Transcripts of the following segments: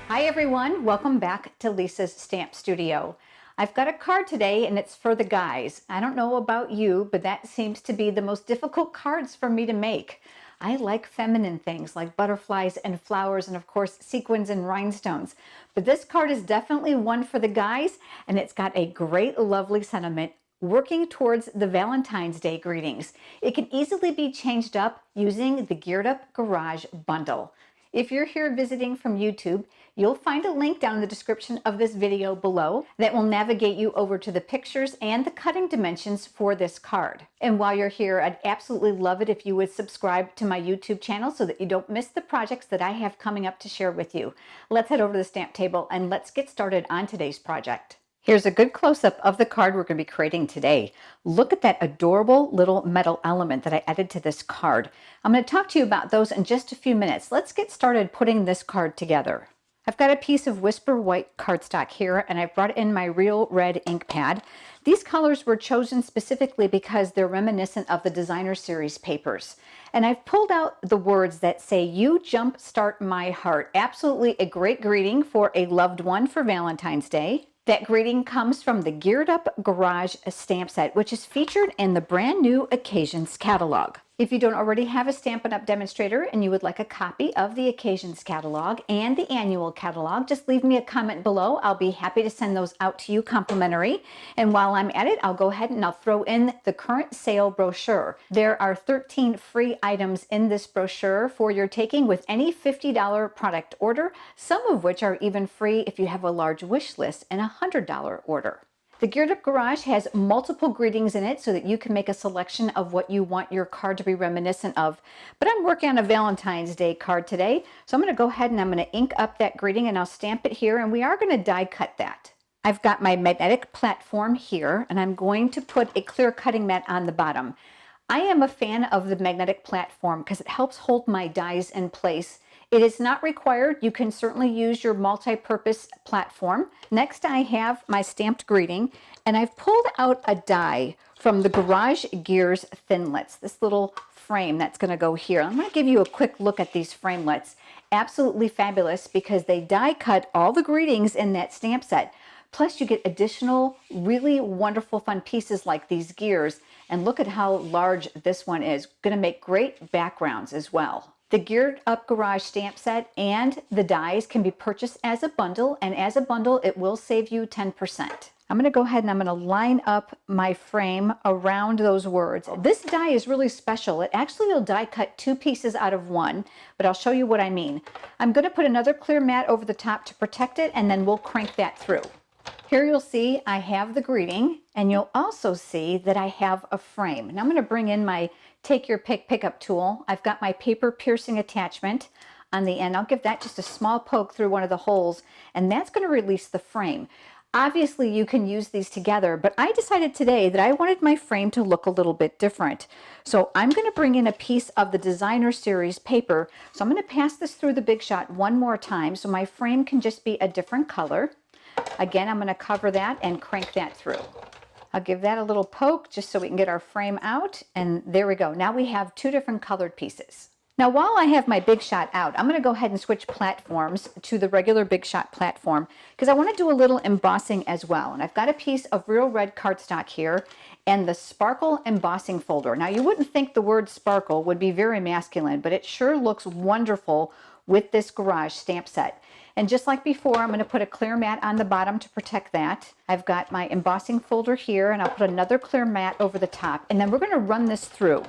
Hi everyone, welcome back to Lisa's Stamp Studio. I've got a card today and it's for the guys. I don't know about you, but that seems to be the most difficult cards for me to make. I like feminine things like butterflies and flowers and of course sequins and rhinestones. But this card is definitely one for the guys, and it's got a great, lovely sentiment working towards the Valentine's Day greetings. It can easily be changed up using the Geared Up Garage bundle. If you're here visiting from YouTube, you'll find a link down in the description of this video below that will navigate you over to the pictures and the cutting dimensions for this card. And while you're here, I'd absolutely love it if you would subscribe to my YouTube channel so that you don't miss the projects that I have coming up to share with you. Let's head over to the stamp table and let's get started on today's project. Here's a good close-up of the card we're going to be creating today. Look at that adorable little metal element that I added to this card. I'm going to talk to you about those in just a few minutes. Let's get started putting this card together. I've got a piece of Whisper White cardstock here, and I've brought in my Real Red ink pad. These colors were chosen specifically because they're reminiscent of the Designer Series papers. And I've pulled out the words that say, "You jumpstart my heart." Absolutely a great greeting for a loved one for Valentine's Day. That greeting comes from the Geared Up Garage stamp set, which is featured in the brand new Occasions Catalog. If you don't already have a Stampin' Up! Demonstrator and you would like a copy of the Occasions Catalog and the Annual Catalog, just leave me a comment below. I'll be happy to send those out to you complimentary. And while I'm at it, I'll go ahead and I'll throw in the current sale brochure. There are 13 free items in this brochure for your taking with any $50 product order, some of which are even free if you have a large wish list and a $100 order. The Geared Up Garage has multiple greetings in it so that you can make a selection of what you want your card to be reminiscent of. But I'm working on a Valentine's Day card today, so I'm going to go ahead and I'm going to ink up that greeting and I'll stamp it here, and we are going to die cut that. I've got my magnetic platform here and I'm going to put a clear cutting mat on the bottom. I am a fan of the magnetic platform because it helps hold my dies in place. It is not required. You can certainly use your multi-purpose platform. Next, I have my stamped greeting, and I've pulled out a die from the Garage Gears Thinlits, this little frame that's going to go here. I'm going to give you a quick look at these framelits. Absolutely fabulous because they die cut all the greetings in that stamp set. Plus, you get additional really wonderful fun pieces like these gears. And look at how large this one is. Going to make great backgrounds as well. The Geared Up Garage stamp set and the dies can be purchased as a bundle, and as a bundle it will save you 10%. I'm going to go ahead and I'm going to line up my frame around those words. This die is really special. It actually will die cut two pieces out of one, but I'll show you what I mean. I'm going to put another clear mat over the top to protect it, and then we'll crank that through. Here you'll see I have the greeting, and you'll also see that I have a frame. And I'm going to bring in my Take Your Pick pickup tool. I've got my paper piercing attachment on the end. I'll give that just a small poke through one of the holes, and that's going to release the frame. Obviously, you can use these together, but I decided today that I wanted my frame to look a little bit different. So I'm going to bring in a piece of the Designer Series paper. So I'm going to pass this through the Big Shot one more time so my frame can just be a different color. Again, I'm going to cover that and crank that through. I'll give that a little poke just so we can get our frame out, and there we go. Now we have two different colored pieces. Now while I have my Big Shot out, I'm going to go ahead and switch platforms to the regular Big Shot platform because I want to do a little embossing as well. And I've got a piece of Real Red cardstock here and the Sparkle embossing folder. Now you wouldn't think the word sparkle would be very masculine, but it sure looks wonderful with this Garage stamp set. And just like before, I'm going to put a clear mat on the bottom to protect that. I've got my embossing folder here, and I'll put another clear mat over the top, and then we're going to run this through.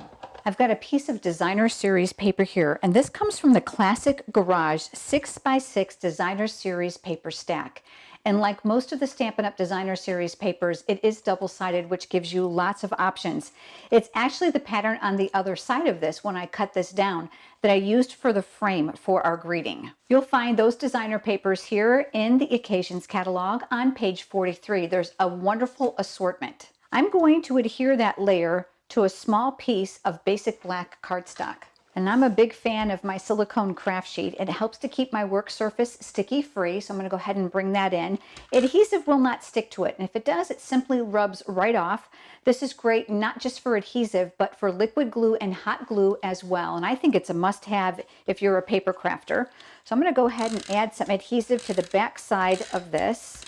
I've got a piece of Designer Series paper here, and this comes from the Classic Garage 6x6 Designer Series paper stack. And like most of the Stampin' Up! Designer Series papers, it is double-sided, which gives you lots of options. It's actually the pattern on the other side of this, when I cut this down, that I used for the frame for our greeting. You'll find those designer papers here in the Occasions Catalog on page 43. There's a wonderful assortment. I'm going to adhere that layer to a small piece of basic black cardstock. And I'm a big fan of my silicone craft sheet. It helps to keep my work surface sticky free, so I'm going to go ahead and bring that in. Adhesive will not stick to it, and if it does, it simply rubs right off. This is great not just for adhesive, but for liquid glue and hot glue as well, and I think it's a must-have if you're a paper crafter. So I'm going to go ahead and add some adhesive to the back side of this.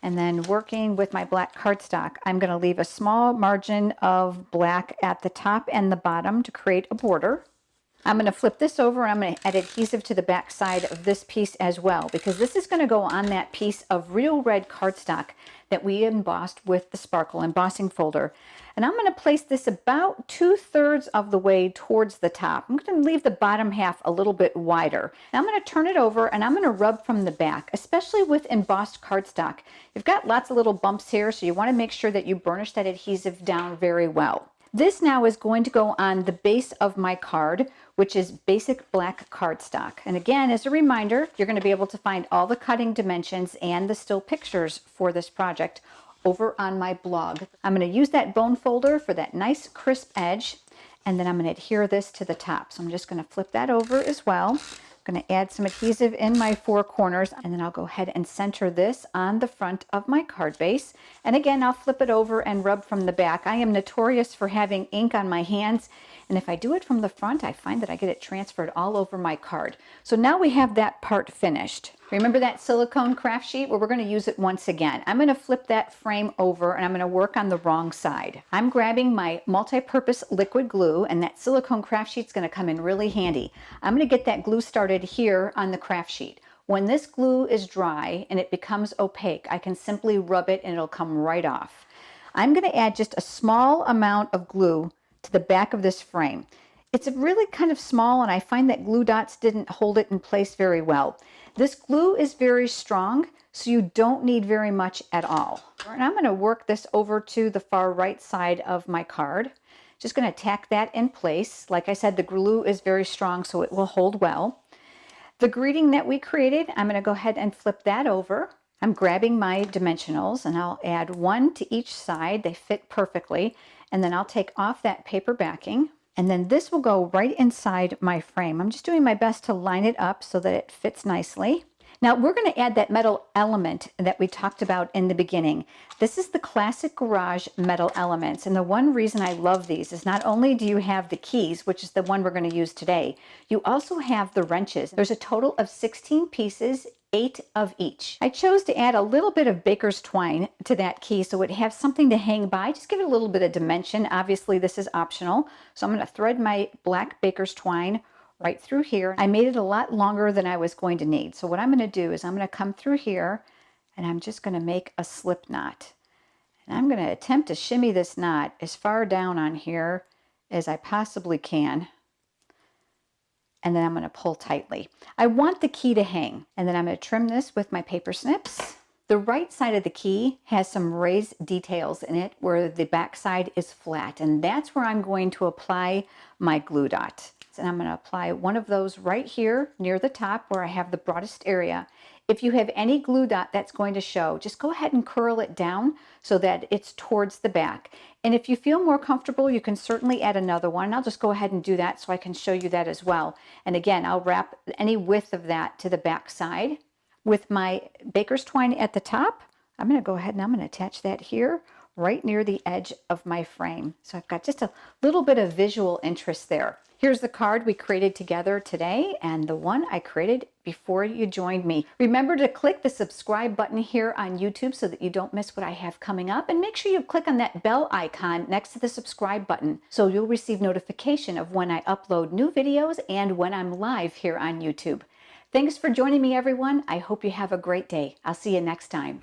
And then working with my black cardstock, I'm going to leave a small margin of black at the top and the bottom to create a border. I'm going to flip this over and I'm going to add adhesive to the back side of this piece as well, because this is going to go on that piece of real red cardstock that we embossed with the sparkle embossing folder. And I'm going to place this about 2/3 of the way towards the top. I'm going to leave the bottom half a little bit wider. Now I'm going to turn it over and I'm going to rub from the back, especially with embossed cardstock. You've got lots of little bumps here, so you want to make sure that you burnish that adhesive down very well. This now is going to go on the base of my card, which is basic black cardstock. And again, as a reminder, you're going to be able to find all the cutting dimensions and the still pictures for this project over on my blog. I'm going to use that bone folder for that nice crisp edge, and then I'm going to adhere this to the top. So I'm just going to flip that over as well. I'm going to add some adhesive in my four corners, and then I'll go ahead and center this on the front of my card base. And again, I'll flip it over and rub from the back. I am notorious for having ink on my hands, and if I do it from the front, I find that I get it transferred all over my card. So now we have that part finished. Remember that silicone craft sheet? Well, we're going to use it once again. I'm going to flip that frame over and I'm going to work on the wrong side. I'm grabbing my multi-purpose liquid glue, and that silicone craft sheet's going to come in really handy. I'm going to get that glue started here on the craft sheet. When this glue is dry and it becomes opaque, I can simply rub it and it'll come right off. I'm going to add just a small amount of glue to the back of this frame. It's really kind of small, and I find that glue dots didn't hold it in place very well. This glue is very strong, so you don't need very much at all. And I'm going to work this over to the far right side of my card. Just going to tack that in place. Like I said, the glue is very strong, so it will hold well. The greeting that we created, I'm going to go ahead and flip that over. I'm grabbing my dimensionals, and I'll add one to each side. They fit perfectly. And then I'll take off that paper backing, and then this will go right inside my frame. I'm just doing my best to line it up so that it fits nicely. Now we're going to add that metal element that we talked about in the beginning. This is the classic garage metal elements, and the one reason I love these is not only do you have the keys, which is the one we're going to use today, you also have the wrenches. There's a total of 16 pieces, 8 of each. I chose to add a little bit of baker's twine to that key so it has something to hang by. Just give it a little bit of dimension. Obviously this is optional. So I'm going to thread my black baker's twine right through here. I made it a lot longer than I was going to need. So what I'm going to do is I'm going to come through here and I'm just going to make a slip knot. And I'm going to attempt to shimmy this knot as far down on here as I possibly can. And then I'm going to pull tightly. I want the key to hang, and then I'm going to trim this with my paper snips. The right side of the key has some raised details in it where the back side is flat, and that's where I'm going to apply my glue dot. And I'm going to apply one of those right here near the top where I have the broadest area. If you have any glue dot that's going to show, just go ahead and curl it down so that it's towards the back. And if you feel more comfortable, you can certainly add another one. I'll just go ahead and do that so I can show you that as well. And again, I'll wrap any width of that to the back side. With my baker's twine at the top, I'm going to go ahead and I'm going to attach that here right near the edge of my frame. So I've got just a little bit of visual interest there. Here's the card we created together today and the one I created before you joined me. Remember to click the subscribe button here on YouTube so that you don't miss what I have coming up, and make sure you click on that bell icon next to the subscribe button so you'll receive notification of when I upload new videos and when I'm live here on YouTube. Thanks for joining me, everyone. I hope you have a great day. I'll see you next time.